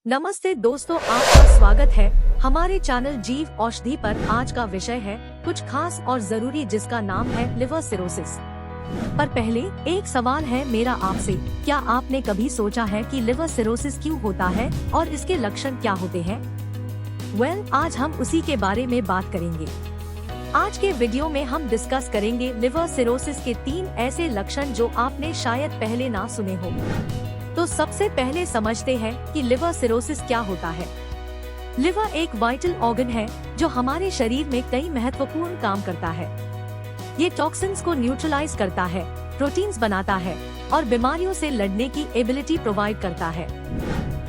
नमस्ते दोस्तों, आपका स्वागत है हमारे चैनल जीव औषधि पर। आज का विषय है कुछ खास और जरूरी, जिसका नाम है लिवर सिरोसिस। पर पहले एक सवाल है मेरा आपसे, क्या आपने कभी सोचा है कि लिवर सिरोसिस क्यों होता है और इसके लक्षण क्या होते हैं? आज हम उसी के बारे में बात करेंगे। आज के वीडियो में हम डिस्कस करेंगे लिवर सिरोसिस के 3 ऐसे लक्षण जो आपने शायद पहले ना सुने हो। तो सबसे पहले समझते हैं कि लिवर सिरोसिस क्या होता है। लिवर एक वाइटल ऑर्गन है जो हमारे शरीर में कई महत्वपूर्ण काम करता है। ये टॉक्सिन्स को न्यूट्रलाइज करता है, प्रोटीन्स बनाता है और बीमारियों से लड़ने की एबिलिटी प्रोवाइड करता है।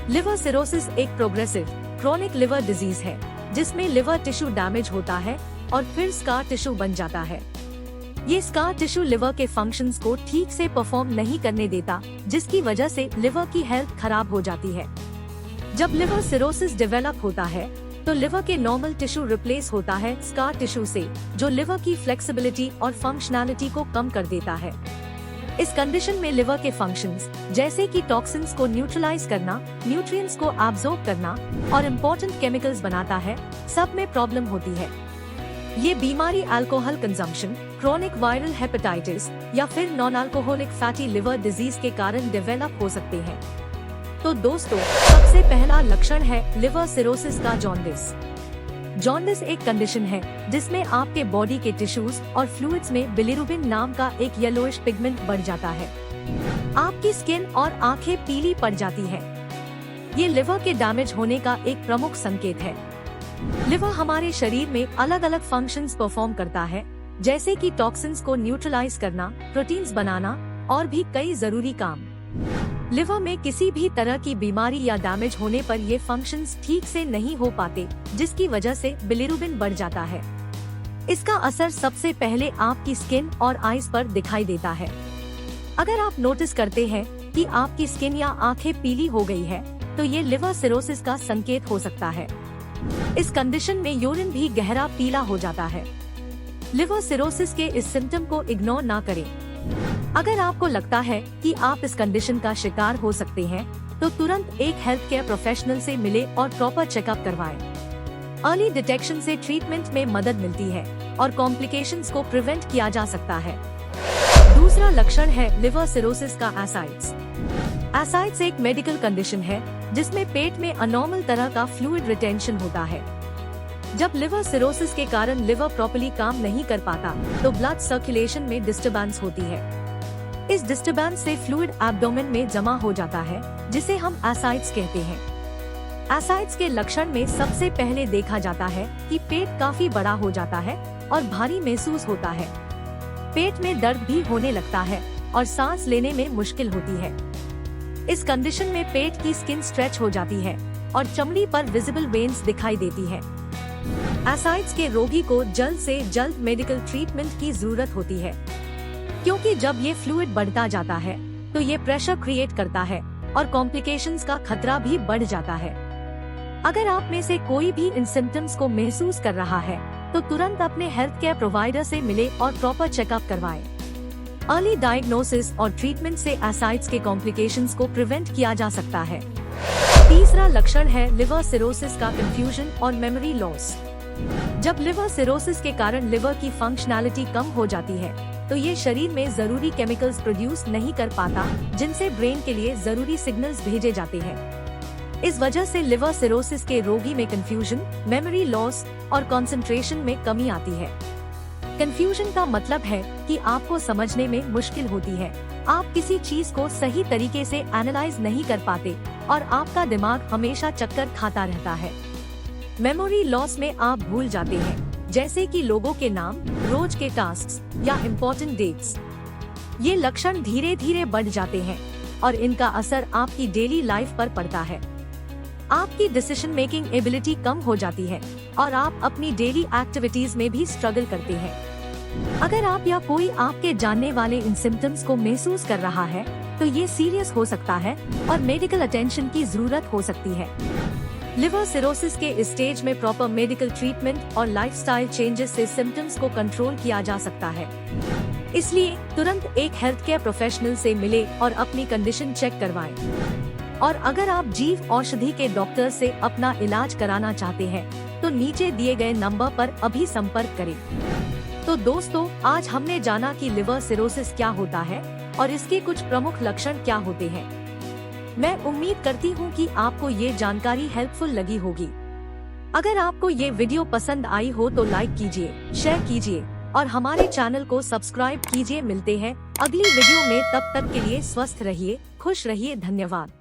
लिवर सिरोसिस एक प्रोग्रेसिव क्रोनिक लिवर डिजीज है जिसमें लिवर टिश्यू डैमेज होता है और फिर स्कार टिश्यू बन जाता है। ये स्कार टिश्यू लिवर के फंक्शंस को ठीक से परफॉर्म नहीं करने देता, जिसकी वजह से लिवर की हेल्थ खराब हो जाती है। जब लिवर सिरोसिस डेवलप होता है तो लिवर के नॉर्मल टिश्यू रिप्लेस होता है स्कार टिश्यू से, जो लिवर की फ्लेक्सिबिलिटी और फंक्शनैलिटी को कम कर देता है। इस कंडीशन में लिवर के फंक्शंस जैसे कि टॉक्सिन्स को न्यूट्रलाइज करना, न्यूट्रिएंट्स को एब्जॉर्ब करना और इम्पोर्टेंट केमिकल्स बनाता है, सब में प्रॉब्लम होती है। ये बीमारी alcohol consumption, chronic viral hepatitis या फिर non alcoholic fatty liver disease के कारण डेवलप हो सकते हैं। तो दोस्तों, सबसे पहला लक्षण है लिवर सिरोसिस का जॉन्डिस। जॉन्डिस एक कंडीशन है जिसमें आपके बॉडी के टिश्यूज और फ्लूइड्स में बिलिरुबिन नाम का एक येलोइश पिगमेंट बढ़ जाता है। आपकी स्किन और आंखें पीली पड़ जाती है। ये लिवर के डैमेज होने का एक प्रमुख संकेत है। लिवर हमारे शरीर में अलग अलग फंक्शंस परफॉर्म करता है, जैसे कि टॉक्सिन्स को न्यूट्रलाइज करना, प्रोटीन्स बनाना और भी कई जरूरी काम। लिवर में किसी भी तरह की बीमारी या डैमेज होने पर ये फंक्शंस ठीक से नहीं हो पाते, जिसकी वजह से बिलिरुबिन बढ़ जाता है। इसका असर सबसे पहले आपकी स्किन और आईज पर दिखाई देता है। अगर आप नोटिस करते हैं कि आपकी स्किन या आंखें पीली हो गई है, तो ये लिवर सिरोसिस का संकेत हो सकता है। इस कंडीशन में यूरिन भी गहरा पीला हो जाता है। लिवर सिरोसिस के इस सिम्टम को इग्नोर ना करें। अगर आपको लगता है कि आप इस कंडीशन का शिकार हो सकते हैं, तो तुरंत एक हेल्थ केयर प्रोफेशनल से मिले और प्रॉपर चेकअप करवाएं। अर्ली डिटेक्शन से ट्रीटमेंट में मदद मिलती है और कॉम्प्लिकेशंस को प्रिवेंट किया जा सकता है। दूसरा लक्षण है लिवर सिरोसिस का एसाइड्स। एसाइड्स एक मेडिकल कंडीशन है जिसमें पेट में अनॉर्मल तरह का फ्लूइड रिटेंशन होता है। जब लिवर सिरोसिस के कारण लिवर प्रॉपर्ली काम नहीं कर पाता, तो ब्लड सर्कुलेशन में डिस्टर्बेंस होती है। इस डिस्टर्बेंस से फ्लूइड एब्डोमेन में जमा हो जाता है, जिसे हम एसाइड्स कहते हैं। एसाइड्स के लक्षण में सबसे पहले देखा जाता है कि पेट काफी बड़ा हो जाता है और भारी महसूस होता है। पेट में दर्द भी होने लगता है और सांस लेने में मुश्किल होती है। इस कंडीशन में पेट की स्किन स्ट्रेच हो जाती है और चमड़ी पर विजिबल वेन्स दिखाई देती है। एसाइड्स के रोगी को जल्द से जल्द मेडिकल ट्रीटमेंट की जरूरत होती है, क्योंकि जब ये फ्लूइड बढ़ता जाता है तो ये प्रेशर क्रिएट करता है और कॉम्प्लिकेशंस का खतरा भी बढ़ जाता है। अगर आप में से कोई भी इन सिम्टम्स को महसूस कर रहा है, तो तुरंत अपने हेल्थ केयर प्रोवाइडर से मिले और प्रॉपर चेकअप करवाएं। अर्ली डायग्नोसिस और ट्रीटमेंट से एसाइड्स के कॉम्प्लिकेशंस को प्रिवेंट किया जा सकता है। तीसरा लक्षण है लिवर सिरोसिस का कंफ्यूजन और मेमोरी लॉस। जब लिवर सिरोसिस के कारण लिवर की फंक्शनैलिटी कम हो जाती है, तो ये शरीर में जरूरी केमिकल्स प्रोड्यूस नहीं कर पाता, जिनसे ब्रेन के लिए जरूरी सिग्नल्स भेजे जाते हैं। इस वजह से लिवर सिरोसिस के रोगी में कंफ्यूजन, मेमोरी लॉस और कंसंट्रेशन में कमी आती है। कंफ्यूजन का मतलब है कि आपको समझने में मुश्किल होती है, आप किसी चीज को सही तरीके से एनालाइज नहीं कर पाते और आपका दिमाग हमेशा चक्कर खाता रहता है। मेमोरी लॉस में आप भूल जाते हैं, जैसे कि लोगों के नाम, रोज के टास्क्स या इम्पोर्टेंट डेट्स। ये लक्षण धीरे धीरे बढ़ जाते हैं और इनका असर आपकी डेली लाइफ पर पड़ता है। आपकी डिसीजन मेकिंग एबिलिटी कम हो जाती है और आप अपनी डेली एक्टिविटीज में भी स्ट्रगल करते हैं। अगर आप या कोई आपके जानने वाले इन सिम्टम्स को महसूस कर रहा है, तो ये सीरियस हो सकता है और मेडिकल अटेंशन की जरूरत हो सकती है। लिवर सिरोसिस के इस स्टेज में प्रॉपर मेडिकल ट्रीटमेंट और लाइफस्टाइल चेंजेस से सिम्टम्स को कंट्रोल किया जा सकता है। इसलिए तुरंत एक हेल्थ केयर प्रोफेशनल से मिले और अपनी कंडीशन चेक करवाएं। और अगर आप जीव औषधि के डॉक्टर से अपना इलाज कराना चाहते हैं तो नीचे दिए गए नंबर पर अभी संपर्क करें। तो दोस्तों, आज हमने जाना कि लिवर सिरोसिस क्या होता है और इसके कुछ प्रमुख लक्षण क्या होते हैं। मैं उम्मीद करती हूँ कि आपको ये जानकारी हेल्पफुल लगी होगी। अगर आपको ये वीडियो पसंद आई हो तो लाइक कीजिए, शेयर कीजिए और हमारे चैनल को सब्सक्राइब कीजिए। मिलते हैं अगली वीडियो में, तब तक के लिए स्वस्थ रहिए, खुश रहिए। धन्यवाद।